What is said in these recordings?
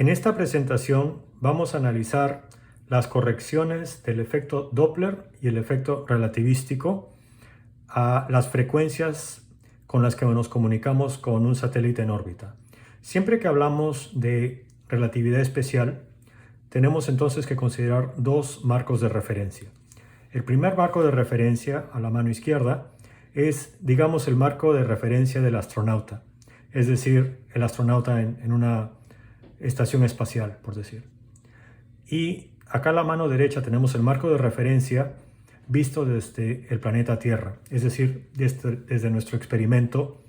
En esta presentación vamos a analizar las correcciones del efecto Doppler y el efecto relativístico a las frecuencias con las que nos comunicamos con un satélite en órbita. Siempre que hablamos de relatividad especial, tenemos entonces que considerar dos marcos de referencia. El primer marco de referencia a la mano izquierda es, digamos, el marco de referencia del astronauta, es decir, el astronauta en una estación espacial, por decir. Y acá a la mano derecha tenemos el marco de referencia visto desde el planeta Tierra, es decir, desde nuestro experimento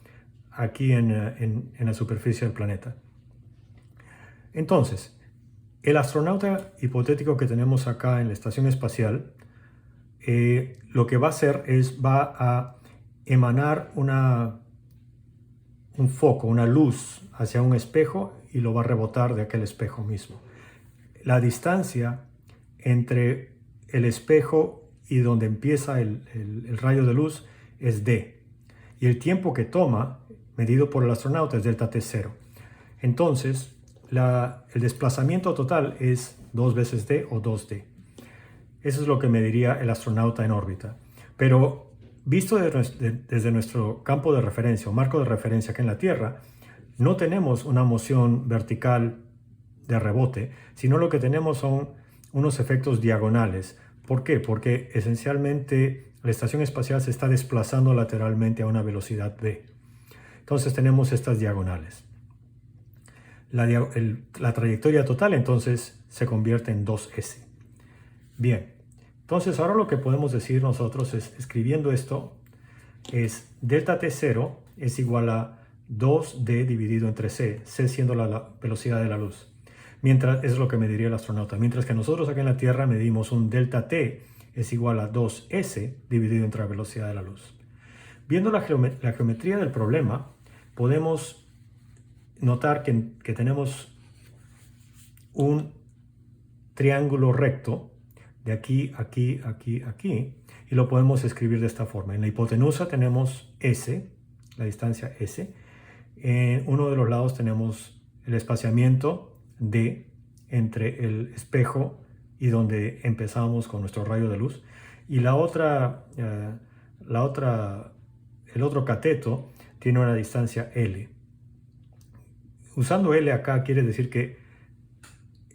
aquí en la superficie del planeta. Entonces, el astronauta hipotético que tenemos acá en la estación espacial, lo que va a hacer es, va a emanar un foco, una luz hacia un espejo y lo va a rebotar de aquel espejo mismo. La distancia entre el espejo y donde empieza el rayo de luz es d. Y el tiempo que toma, medido por el astronauta, es delta t0. Entonces, el desplazamiento total es 2 veces d o 2d. Eso es lo que mediría el astronauta en órbita. Pero visto desde nuestro campo de referencia o marco de referencia acá en la Tierra, no tenemos una moción vertical de rebote, sino lo que tenemos son unos efectos diagonales. ¿Por qué? Porque esencialmente la estación espacial se está desplazando lateralmente a una velocidad v. Entonces tenemos estas diagonales. La trayectoria total entonces se convierte en 2s. Bien, entonces ahora lo que podemos decir nosotros es, escribiendo esto, es delta t0 es igual a 2d dividido entre c siendo la velocidad de la luz. Mientras, es lo que mediría el astronauta. Mientras que nosotros acá en la Tierra medimos un delta t es igual a 2s dividido entre la velocidad de la luz. Viendo la geometría del problema, podemos notar que tenemos un triángulo recto de aquí, aquí, aquí, aquí, y lo podemos escribir de esta forma. En la hipotenusa tenemos s, la distancia s. En uno de los lados tenemos el espaciamiento d entre el espejo y donde empezamos con nuestro rayo de luz. Y el otro cateto tiene una distancia L. Usando L acá quiere decir que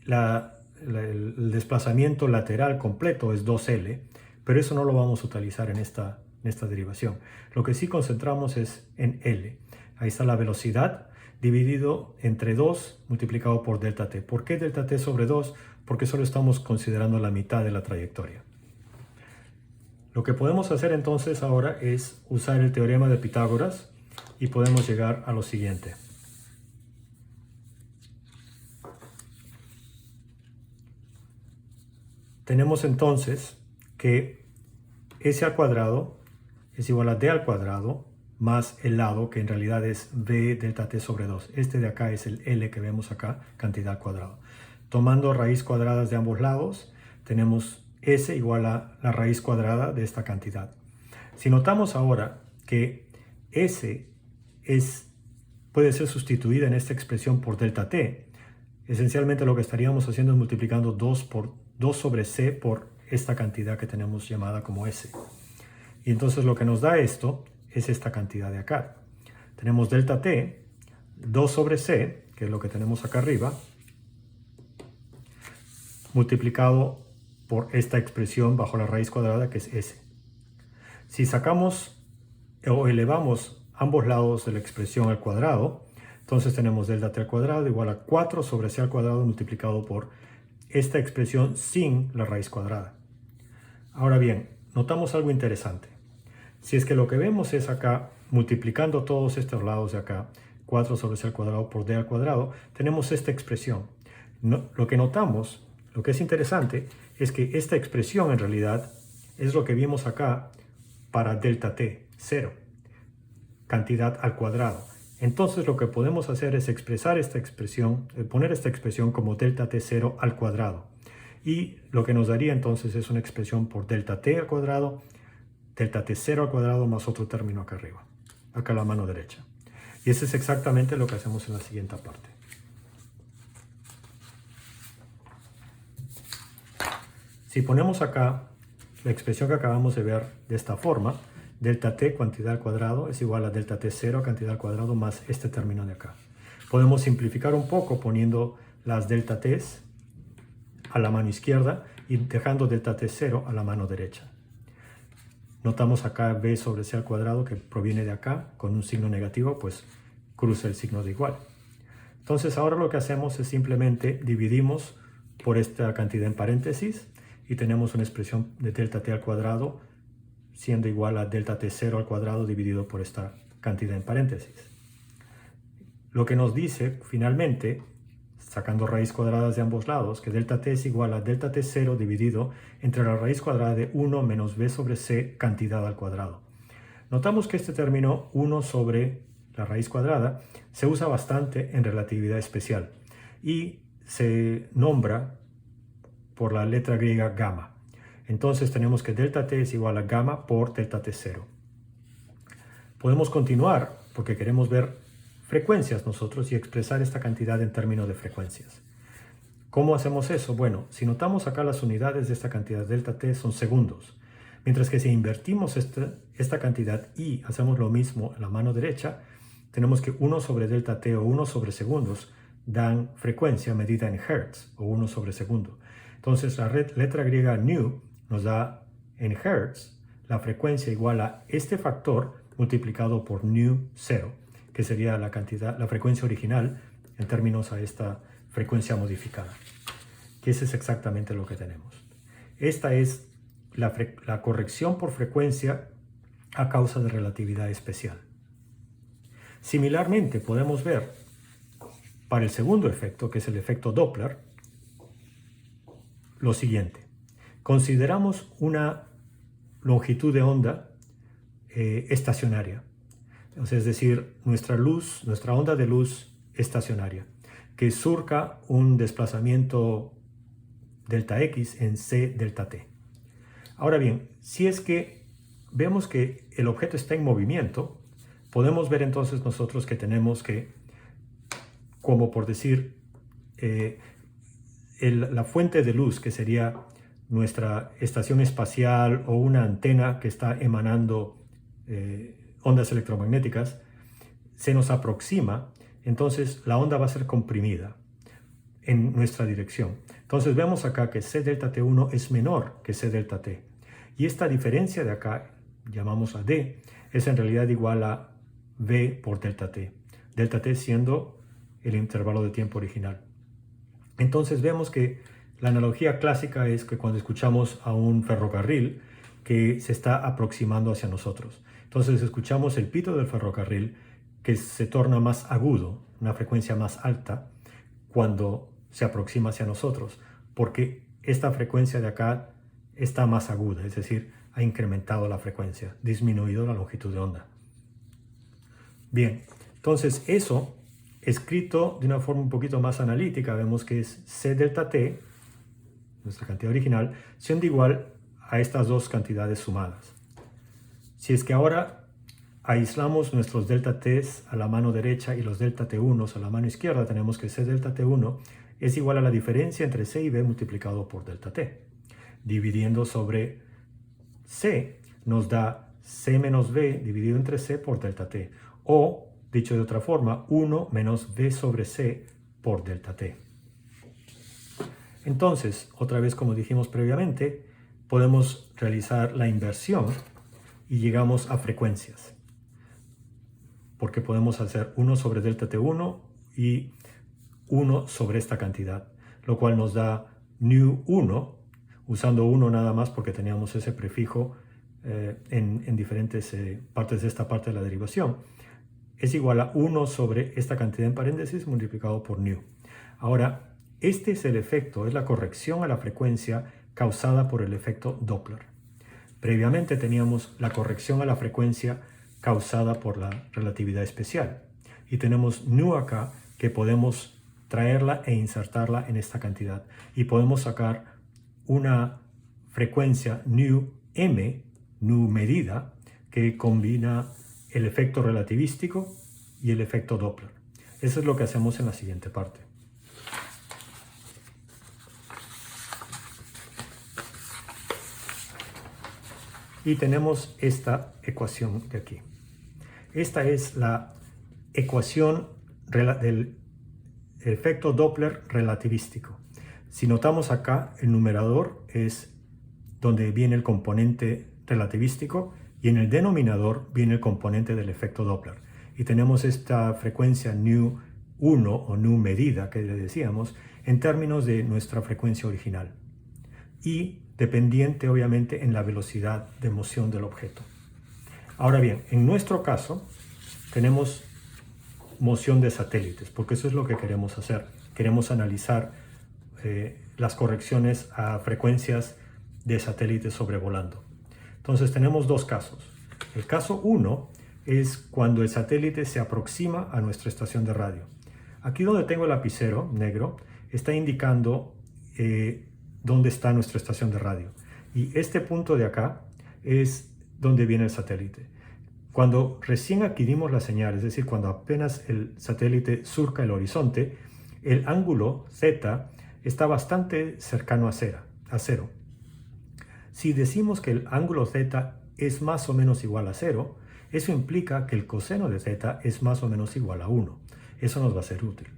el desplazamiento lateral completo es 2L, pero eso no lo vamos a utilizar en esta derivación. Lo que sí concentramos es en L. Ahí está la velocidad dividido entre 2 multiplicado por delta t. ¿Por qué delta t sobre 2? Porque solo estamos considerando la mitad de la trayectoria. Lo que podemos hacer entonces ahora es usar el teorema de Pitágoras y podemos llegar a lo siguiente. Tenemos entonces que s al cuadrado es igual a d al cuadrado más el lado, que en realidad es v delta t sobre 2. Este de acá es el L que vemos acá, cantidad al cuadrado. Tomando raíz cuadradas de ambos lados, tenemos S igual a la raíz cuadrada de esta cantidad. Si notamos ahora que S puede ser sustituida en esta expresión por delta t, esencialmente lo que estaríamos haciendo es multiplicando 2 sobre C por esta cantidad que tenemos llamada como S. Y entonces lo que nos da esto es esta cantidad de acá. Tenemos delta t, 2 sobre c, que es lo que tenemos acá arriba, multiplicado por esta expresión bajo la raíz cuadrada, que es s. Si sacamos o elevamos ambos lados de la expresión al cuadrado, entonces tenemos delta t al cuadrado igual a 4 sobre c al cuadrado multiplicado por esta expresión sin la raíz cuadrada. Ahora bien, notamos algo interesante. Si es que lo que vemos es acá, multiplicando todos estos lados de acá, 4 sobre c al cuadrado por d al cuadrado, tenemos esta expresión. Lo que notamos, lo que es interesante, es que esta expresión en realidad es lo que vimos acá para delta t, 0, cantidad al cuadrado. Entonces lo que podemos hacer es expresar esta expresión, poner esta expresión como delta t0 al cuadrado. Y lo que nos daría entonces es una expresión por delta t al cuadrado, delta t0 al cuadrado más otro término acá arriba, acá a la mano derecha. Y eso es exactamente lo que hacemos en la siguiente parte. Si ponemos acá la expresión que acabamos de ver de esta forma, delta t cantidad al cuadrado es igual a delta t 0 cantidad al cuadrado más este término de acá. Podemos simplificar un poco poniendo las delta t's a la mano izquierda y dejando delta t 0 a la mano derecha. Notamos acá b sobre c al cuadrado que proviene de acá con un signo negativo, pues cruza el signo de igual. Entonces ahora lo que hacemos es simplemente dividimos por esta cantidad en paréntesis y tenemos una expresión de delta t al cuadrado siendo igual a delta t 0 al cuadrado dividido por esta cantidad en paréntesis. Lo que nos dice finalmente, sacando raíz cuadradas de ambos lados, que delta t es igual a delta t 0 dividido entre la raíz cuadrada de 1 menos b sobre c cantidad al cuadrado. Notamos que este término 1 sobre la raíz cuadrada se usa bastante en relatividad especial y se nombra por la letra griega gamma. Entonces tenemos que delta t es igual a gamma por delta t 0. Podemos continuar porque queremos ver frecuencias nosotros y expresar esta cantidad en términos de frecuencias. ¿Cómo hacemos eso? Bueno, si notamos acá las unidades de esta cantidad delta t son segundos, mientras que si invertimos esta cantidad y hacemos lo mismo en la mano derecha, tenemos que 1 sobre delta t o 1 sobre segundos dan frecuencia medida en hertz o 1 sobre segundo. Entonces la letra griega nu nos da en hertz la frecuencia igual a este factor multiplicado por nu 0, que sería la frecuencia original en términos a esta frecuencia modificada. Que ese es exactamente lo que tenemos. Esta es la corrección por frecuencia a causa de relatividad especial. Similarmente podemos ver para el segundo efecto, que es el efecto Doppler, lo siguiente. Consideramos una longitud de onda estacionaria, es decir, nuestra onda de luz estacionaria, que surca un desplazamiento delta x en c delta t. Ahora bien, si es que vemos que el objeto está en movimiento, podemos ver entonces nosotros que tenemos que, como por decir, la fuente de luz, que sería nuestra estación espacial o una antena que está emanando ondas electromagnéticas, se nos aproxima, entonces la onda va a ser comprimida en nuestra dirección. Entonces vemos acá que c delta t1 es menor que c delta t. Y esta diferencia de acá, llamamos a d, es en realidad igual a v por delta t. Delta t siendo el intervalo de tiempo original. Entonces vemos que la analogía clásica es que cuando escuchamos a un ferrocarril que se está aproximando hacia nosotros. Entonces escuchamos el pito del ferrocarril que se torna más agudo, una frecuencia más alta, cuando se aproxima hacia nosotros, porque esta frecuencia de acá está más aguda, es decir, ha incrementado la frecuencia, disminuido la longitud de onda. Bien, entonces eso, escrito de una forma un poquito más analítica, vemos que es c delta t, nuestra cantidad original, siendo igual a estas dos cantidades sumadas. Si es que ahora aislamos nuestros delta t's a la mano derecha y los delta t1 a la mano izquierda, tenemos que c delta t1 es igual a la diferencia entre c y b multiplicado por delta t. Dividiendo sobre c nos da c menos b dividido entre c por delta t. O, dicho de otra forma, 1 menos b sobre c por delta t. Entonces, otra vez como dijimos previamente, podemos realizar la inversión y llegamos a frecuencias. Porque podemos hacer 1 sobre delta t1 y 1 sobre esta cantidad, lo cual nos da nu1, usando 1 nada más porque teníamos ese prefijo en diferentes partes de esta parte de la derivación, es igual a 1 sobre esta cantidad en paréntesis multiplicado por nu. Ahora, este es el efecto, es la corrección a la frecuencia causada por el efecto Doppler. Previamente teníamos la corrección a la frecuencia causada por la relatividad especial. Y tenemos nu acá que podemos traerla e insertarla en esta cantidad. Y podemos sacar una frecuencia nu m, nu medida, que combina el efecto relativístico y el efecto Doppler. Eso es lo que hacemos en la siguiente parte. y tenemos esta ecuación de aquí. Esta es la ecuación del efecto Doppler relativístico. Si notamos acá, el numerador es donde viene el componente relativístico y en el denominador viene el componente del efecto Doppler. Y tenemos esta frecuencia nu1 o nu medida que le decíamos en términos de nuestra frecuencia original y dependiente obviamente en la velocidad de moción del objeto. Ahora bien, en nuestro caso tenemos moción de satélites, porque eso es lo que queremos hacer. Queremos analizar las correcciones a frecuencias de satélites sobrevolando. Entonces tenemos dos casos. El caso 1 es cuando el satélite se aproxima a nuestra estación de radio. Aquí donde tengo el lapicero negro está indicando dónde está nuestra estación de radio. Y este punto de acá es donde viene el satélite. Cuando recién adquirimos la señal, es decir, cuando apenas el satélite surca el horizonte, el ángulo Z está bastante cercano a cero. Si decimos que el ángulo Z es más o menos igual a 0, eso implica que el coseno de Z es más o menos igual a 1. Eso nos va a ser útil.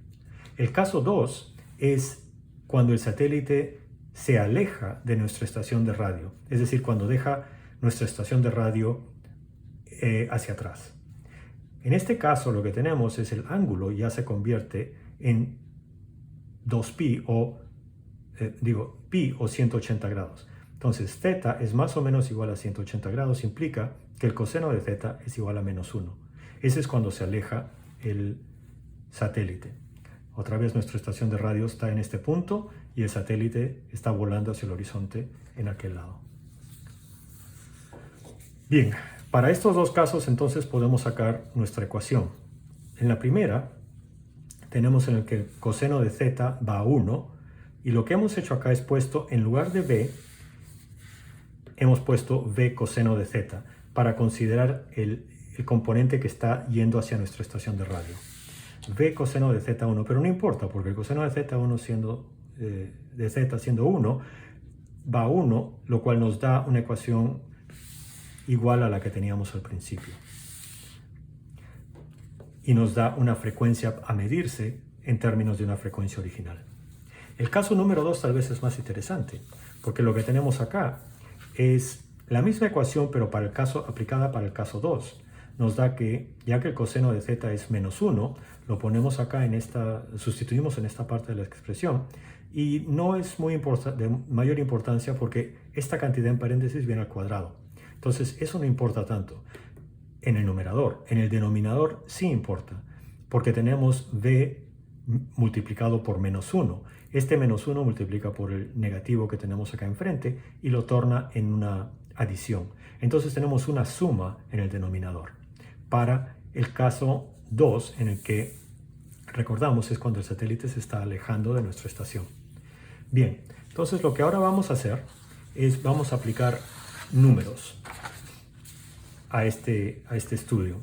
El caso 2 es cuando el satélite se aleja de nuestra estación de radio, es decir, cuando deja nuestra estación de radio hacia atrás. En este caso lo que tenemos es el ángulo ya se convierte en 2pi pi o 180 grados. Entonces θ es más o menos igual a 180 grados, implica que el coseno de θ es igual a menos 1. Ese es cuando se aleja el satélite. Otra vez nuestra estación de radio está en este punto y el satélite está volando hacia el horizonte en aquel lado. Bien, para estos dos casos entonces podemos sacar nuestra ecuación. En la primera tenemos en el que el coseno de z va a 1 y lo que hemos hecho acá es puesto, en lugar de b, hemos puesto v coseno de z para considerar el componente que está yendo hacia nuestra estación de radio. V coseno de z1, pero no importa porque el coseno de z1 de z siendo 1 va a 1, lo cual nos da una ecuación igual a la que teníamos al principio. Y nos da una frecuencia a medirse en términos de una frecuencia original. El caso número 2 tal vez es más interesante, porque lo que tenemos acá es la misma ecuación, pero para el caso, aplicada para el caso 2. Nos da que, ya que el coseno de z es menos 1, lo ponemos acá sustituimos en esta parte de la expresión, y no es de mayor importancia porque esta cantidad en paréntesis viene al cuadrado. Entonces eso no importa tanto en el numerador. En el denominador sí importa, porque tenemos v multiplicado por menos 1. Este menos 1 multiplica por el negativo que tenemos acá enfrente y lo torna en una adición. Entonces tenemos una suma en el denominador. Para el caso 2, en el que recordamos es cuando el satélite se está alejando de nuestra estación. Bien, entonces lo que ahora vamos a hacer es vamos a aplicar números a este estudio.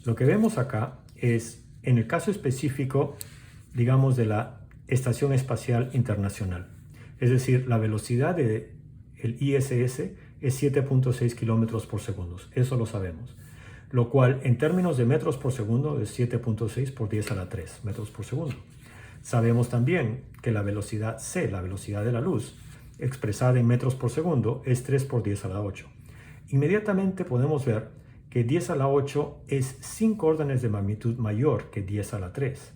Lo que vemos acá es, en el caso específico, digamos, de la Estación Espacial Internacional. Es decir, la velocidad del ISS es 7.6 kilómetros por segundo. Eso lo sabemos. Lo cual, en términos de metros por segundo, es 7.6 por 10 a la 3 metros por segundo. Sabemos también que la velocidad c, la velocidad de la luz, expresada en metros por segundo, es 3 por 10 a la 8. Inmediatamente podemos ver que 10 a la 8 es 5 órdenes de magnitud mayor que 10 a la 3.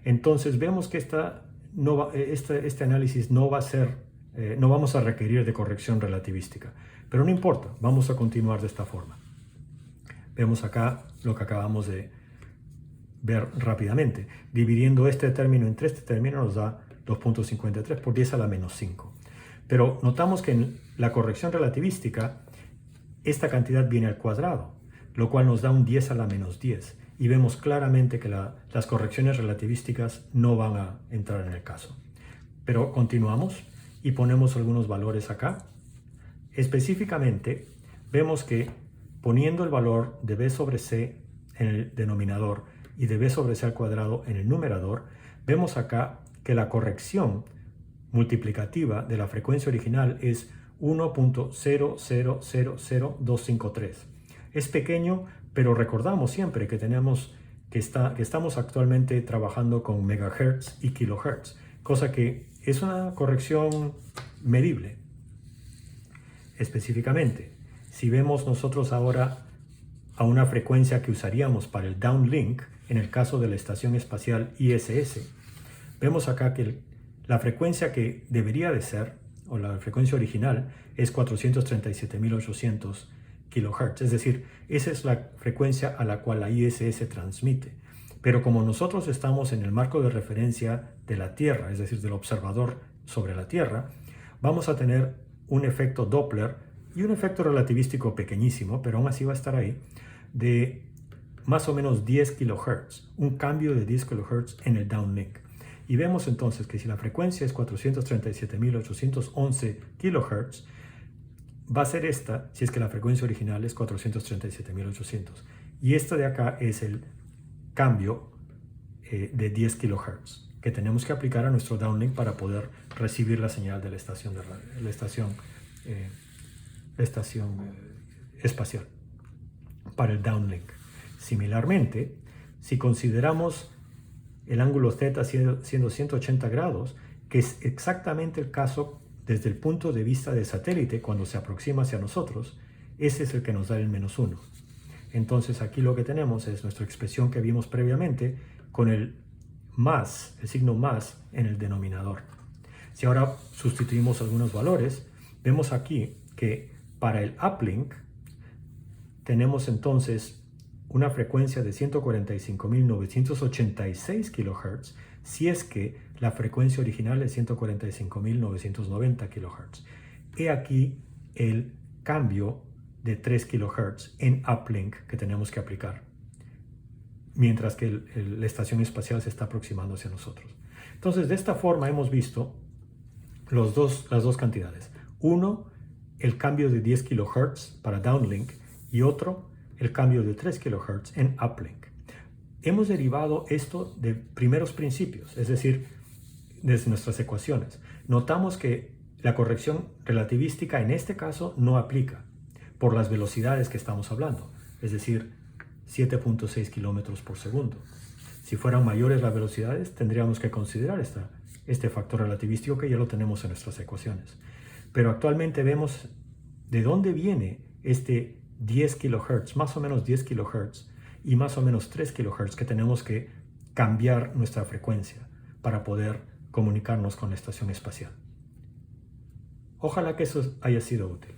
Entonces vemos que este análisis no vamos a requerir de corrección relativística. Pero no importa, vamos a continuar de esta forma. Vemos acá lo que acabamos de ver rápidamente. Dividiendo este término entre este término nos da 2.53 por 10 a la menos 5. Pero notamos que en la corrección relativística esta cantidad viene al cuadrado, lo cual nos da un 10 a la menos 10. Y vemos claramente que las correcciones relativísticas no van a entrar en el caso. Pero continuamos y ponemos algunos valores acá. Específicamente, vemos que poniendo el valor de b sobre c en el denominador y de b sobre c al cuadrado en el numerador, vemos acá que la corrección multiplicativa de la frecuencia original es 1.0000253. Es pequeño, pero recordamos siempre que estamos actualmente trabajando con megahertz y kilohertz, cosa que es una corrección medible. Específicamente, si vemos nosotros ahora a una frecuencia que usaríamos para el downlink, en el caso de la Estación Espacial ISS, vemos acá que la frecuencia que debería de ser, o la frecuencia original, es 437.800 kHz. Es decir, esa es la frecuencia a la cual la ISS transmite. Pero como nosotros estamos en el marco de referencia de la Tierra, es decir, del observador sobre la Tierra, vamos a tener un efecto Doppler y un efecto relativístico pequeñísimo, pero aún así va a estar ahí, de más o menos 10 kHz, un cambio de 10 kHz en el downlink. Y vemos entonces que si la frecuencia es 437.811 kHz, va a ser esta si es que la frecuencia original es 437.800. Y esta de acá es el cambio de 10 kHz que tenemos que aplicar a nuestro downlink para poder recibir la señal de la estación espacial para el downlink. Similarmente, si consideramos el ángulo θ siendo 180 grados, que es exactamente el caso desde el punto de vista del satélite cuando se aproxima hacia nosotros, ese es el que nos da el -1. Entonces aquí lo que tenemos es nuestra expresión que vimos previamente con el signo más en el denominador. Si ahora sustituimos algunos valores, vemos aquí que para el uplink tenemos entonces una frecuencia de 145.986 kHz, si es que la frecuencia original es 145.990 kHz. He aquí el cambio de 3 kHz en uplink que tenemos que aplicar, mientras que la estación espacial se está aproximando hacia nosotros. Entonces, de esta forma hemos visto las dos cantidades. Uno, el cambio de 10 kHz para downlink, y otro, el cambio de 3 kHz en uplink. Hemos derivado esto de primeros principios, es decir, desde nuestras ecuaciones. Notamos que la corrección relativística en este caso no aplica por las velocidades que estamos hablando, es decir, 7.6 kilómetros por segundo. Si fueran mayores las velocidades, tendríamos que considerar este factor relativístico que ya lo tenemos en nuestras ecuaciones. Pero actualmente vemos de dónde viene este 10 kHz, más o menos 10 kHz y más o menos 3 kHz que tenemos que cambiar nuestra frecuencia para poder comunicarnos con la estación espacial. Ojalá que eso haya sido útil.